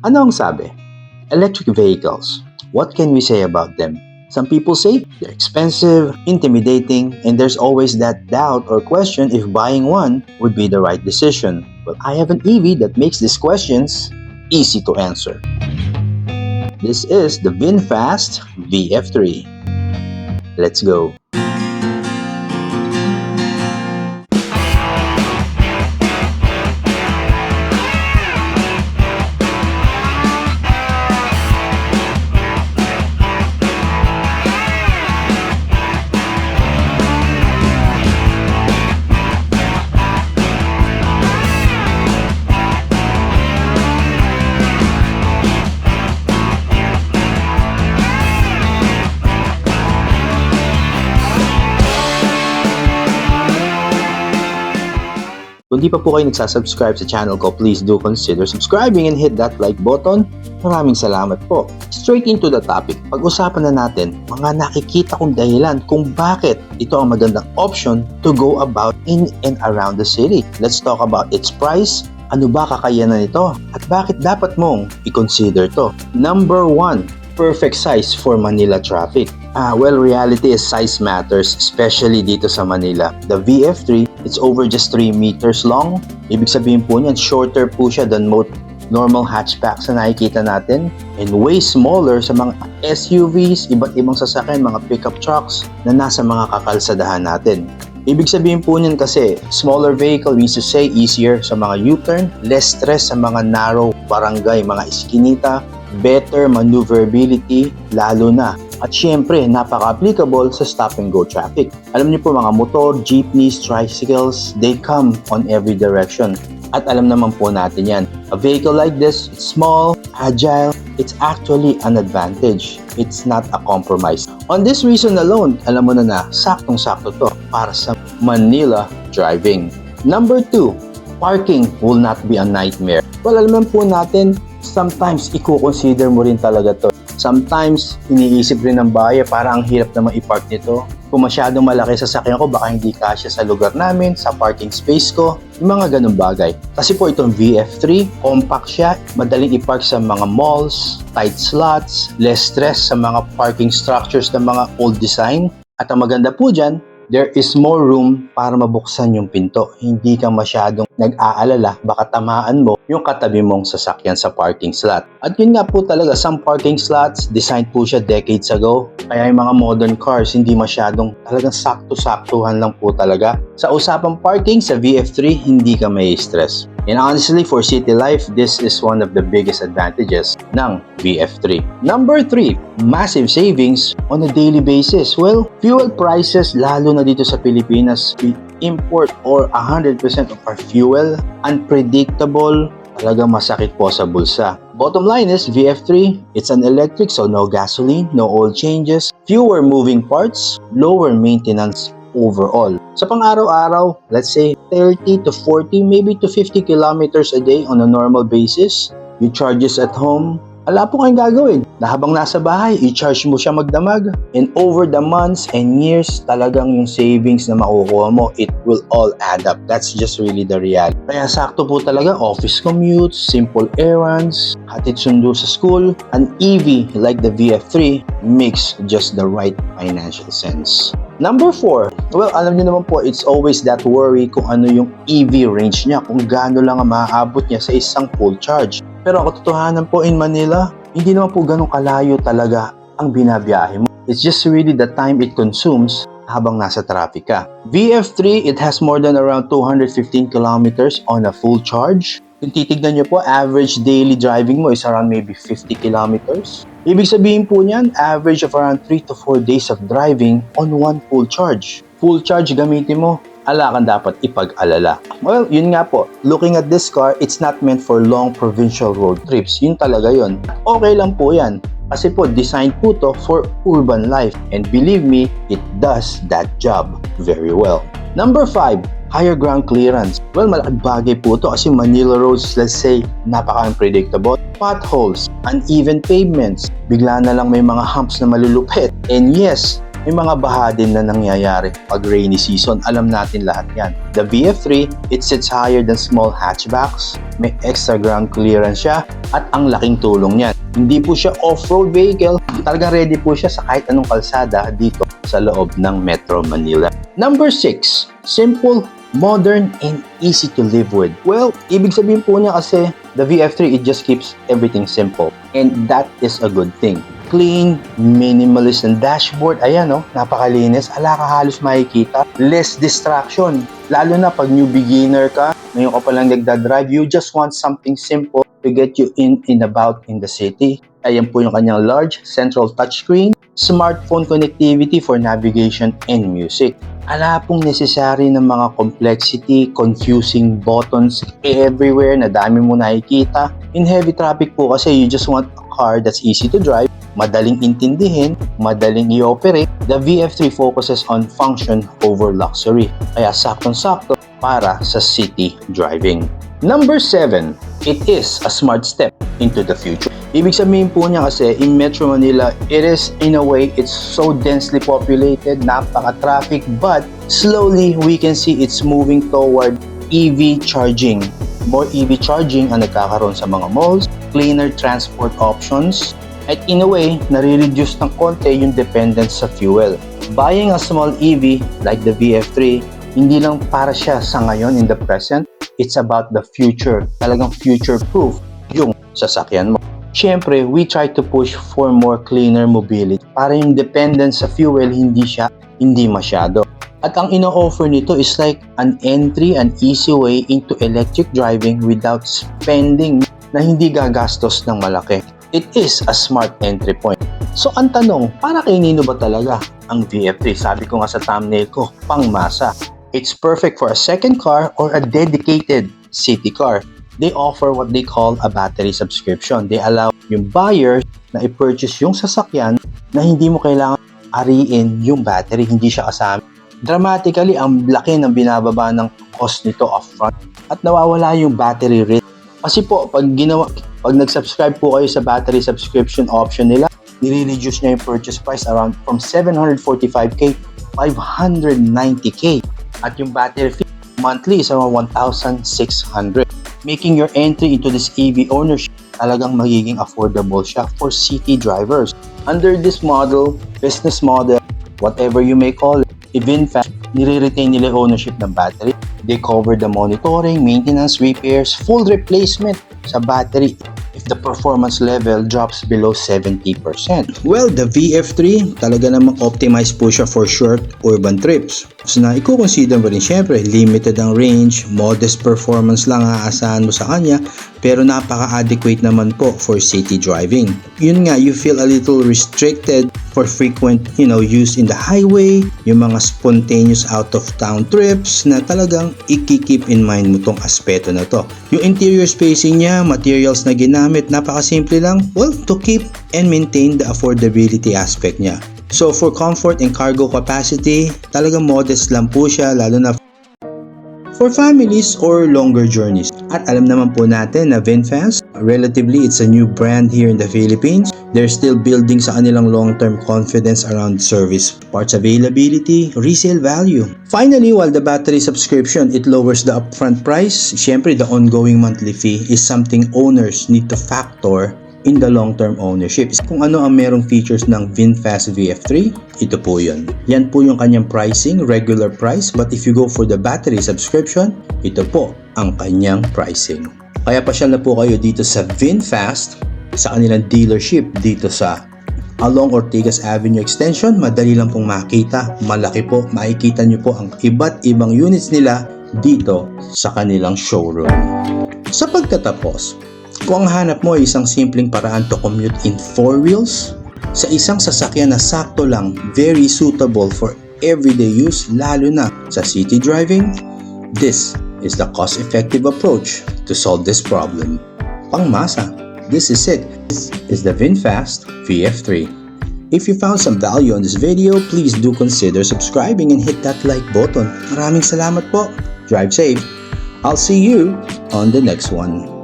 Ano ang sabi? Electric vehicles. What can we say about them? Some people say they're expensive, intimidating, and there's always that doubt or question if buying one would be the right decision. Well, I have an EV that makes these questions easy to answer. This is the VinFast VF3. Let's go. Kung di pa po kayo nagsasubscribe sa channel ko, please do consider subscribing and hit that like button. Maraming salamat po. Straight into the topic, pag-usapan na natin mga nakikita kong dahilan kung bakit ito ang magandang option to go about in and around the city. Let's talk about its price, ano ba kakayanan nito, at bakit dapat mong i-consider to. Number 1, perfect size for Manila traffic. Well, reality is size matters, especially dito sa Manila. The VF3, it's over just 3 meters long. Ibig sabihin po niyan, shorter po siya than most normal hatchbacks na nakikita natin, and way smaller sa mga SUVs, iba't ibang sasakyan, mga pickup trucks na nasa mga kakalsadahan natin. Ibig sabihin po niyan kasi, smaller vehicle means to say easier sa mga U-turn, less stress sa mga narrow barangay, mga iskinita, better maneuverability, lalo na. At syempre, napaka-applicable sa stop-and-go traffic. Alam niyo po mga motor, jeepneys, tricycles, they come on every direction. At alam naman po natin yan. A vehicle like this, it's small, agile, it's actually an advantage. It's not a compromise. On this reason alone, alam mo na saktong-sakto to para sa Manila driving. Number 2, parking will not be a nightmare. Well, alam po natin, sometimes i-consider mo rin talaga to. Sometimes, iniisip rin ng buyer, parang ang hirap naman i-park nito. Kung masyadong malaki sa sasakyan ko, baka hindi kasya sa lugar namin, sa parking space ko, yung mga ganung bagay. Kasi po itong VF3, compact siya, madaling i-park sa mga malls, tight slots, less stress sa mga parking structures ng mga old design. At ang maganda po dyan, there is more room para mabuksan yung pinto. Hindi ka masyadong nag-aalala, baka tamaan mo yung katabi mong sasakyan sa parking slot. At yun nga po talaga, some parking slots, designed po siya decades ago. Kaya yung mga modern cars, hindi masyadong talagang sakto-saktuhan lang po talaga. Sa usapang parking, sa VF3, hindi ka may stress. And honestly, for city life, this is one of the biggest advantages ng VF3. Number 3, massive savings on a daily basis. Well, fuel prices, lalo na dito sa Pilipinas, we import or 100% of our fuel, unpredictable, talagang masakit po sa bulsa. Bottom line is, VF3, it's an electric, so no gasoline, no oil changes, fewer moving parts, lower maintenance overall. Sa pang-araw-araw, let's say 30 to 40, maybe to 50 kilometers a day on a normal basis. Your charges at home, wala po kayong gagawin. Na habang nasa bahay, i-charge mo siya magdamag. And over the months and years, talagang yung savings na makukuha mo, it will all add up. That's just really the reality. Kaya sakto po talaga, office commutes, simple errands, hatid sundo sa school. An EV like the VF3 makes just the right financial sense. Number 4, well, alam niyo naman po, it's always that worry kung ano yung EV range niya, kung gaano lang ang maaabot niya sa isang full charge. Pero ang katotohanan po in Manila, hindi naman po ganun kalayo talaga ang binabiyahe mo. It's just really the time it consumes habang nasa traffic ka. VF3, it has more than around 215 kilometers on a full charge. Kung titignan nyo po, average daily driving mo is around maybe 50 kilometers. Ibig sabihin po niyan, average of around 3 to 4 days of driving on one full charge. Full charge gamitin mo, ala kang dapat ipag-alala. Well, yun nga po, looking at this car, it's not meant for long provincial road trips. Yun talaga yun. Okay lang po yan. Kasi po, designed po to for urban life. And believe me, it does that job very well. Number 5, higher ground clearance. Well, malaking bagay po ito kasi Manila roads, let's say, napaka-unpredictable. Potholes, uneven pavements, bigla na lang may mga humps na malulupit. And yes, may mga baha din na nangyayari pag rainy season. Alam natin lahat yan. The VF3, it sits higher than small hatchbacks. May extra ground clearance siya at ang laking tulong niyan. Hindi po siya off-road vehicle. Talagang ready po siya sa kahit anong kalsada dito sa loob ng Metro Manila. Number 6, simple, modern, and easy to live with. Well, ibig sabihin po niya kasi the VF3, it just keeps everything simple. And that is a good thing. Clean, minimalist and dashboard. Ayan napakalinis. Ala ka halos makikita. Less distraction. Lalo na pag new beginner ka, ngayon ka palang nagdadrive, you just want something simple to get you in and about in the city. Ayan po yung kanyang large central touchscreen, smartphone connectivity for navigation and music. Ala pong necessary ng mga complexity, confusing buttons everywhere na dami mo nakikita. In heavy traffic po kasi you just want a car that's easy to drive, madaling intindihin, madaling i-operate. The VF3 focuses on function over luxury. Kaya saktong-sakto para sa city driving. Number 7, it is a smart step into the future. Ibig sabihin po niya kasi in Metro Manila, it is in a way, it's so densely populated, napaka-traffic, but slowly we can see it's moving toward EV charging. More EV charging ang nagkakaroon sa mga malls, cleaner transport options, at in a way, nare-reduce ng konti yung dependence sa fuel. Buying a small EV like the VF3, hindi lang para siya sa ngayon in the present, it's about the future. Talagang future-proof yung sasakyan mo. Siyempre, we try to push for more cleaner mobility para yung dependence sa fuel hindi masyado. At ang ino-offer nito is like an entry, an easy way into electric driving without spending na hindi gagastos ng malaki. It is a smart entry point. So ang tanong, para kay nino ba talaga ang VF3? Sabi ko nga sa thumbnail ko, pangmasa. It's perfect for a second car or a dedicated city car. They offer what they call a battery subscription. They allow yung buyer na i-purchase yung sasakyan na hindi mo kailangan ariin yung battery, hindi siya kasama. Dramatically, ang laki ng binababa ng cost nito upfront at nawawala yung battery rate. Kasi po, pag nag-subscribe po kayo sa battery subscription option nila, nire-reduce niya yung purchase price around from 745k to 590k. At yung battery fee monthly is around 1,600. Making your entry into this EV ownership talagang magiging affordable siya for city drivers. Under this model, business model, whatever you may call it, VinFast, nire-retain nila ownership ng battery. They cover the monitoring, maintenance, repairs, full replacement sa battery if the performance level drops below 70%. Well, the VF3 talaga namang optimized po siya for short urban trips. So na i-consider mo rin syempre, limited ang range, modest performance lang aasahan mo sa kanya, pero napaka-adequate naman po for city driving. Yun nga, you feel a little restricted for frequent, use in the highway, yung mga spontaneous out-of-town trips na talagang i-keep in mind mo tong aspeto na to. Yung interior spacing niya, materials na ginamit, napakasimple lang, well, to keep and maintain the affordability aspect niya. So for comfort and cargo capacity, talagang modest lang po siya, lalo na for families or longer journeys. At alam naman po natin na VinFast, relatively it's a new brand here in the Philippines. They're still building sa kanilang long-term confidence around service, parts availability, resale value. Finally, while the battery subscription, it lowers the upfront price, syempre the ongoing monthly fee is something owners need to factor in the long-term ownership. Kung ano ang merong features ng VinFast VF3, ito po yun. Yan po yung kanyang pricing, regular price, but if you go for the battery subscription, ito po ang kanyang pricing. Kaya pasyal na po kayo dito sa VinFast, sa kanilang dealership dito sa along Ortigas Avenue Extension. Madali lang pong makita, malaki po, makikita nyo po ang iba't ibang units nila dito sa kanilang showroom. Sa pagtatapos, kung ang hanap mo ay isang simpleng paraan to commute in 4 wheels, sa isang sasakyan na sakto lang, very suitable for everyday use, lalo na sa city driving, this is the cost-effective approach to solve this problem. Pangmasa, this is it. This is the VinFast VF3. If you found some value on this video, please do consider subscribing and hit that like button. Maraming salamat po. Drive safe. I'll see you on the next one.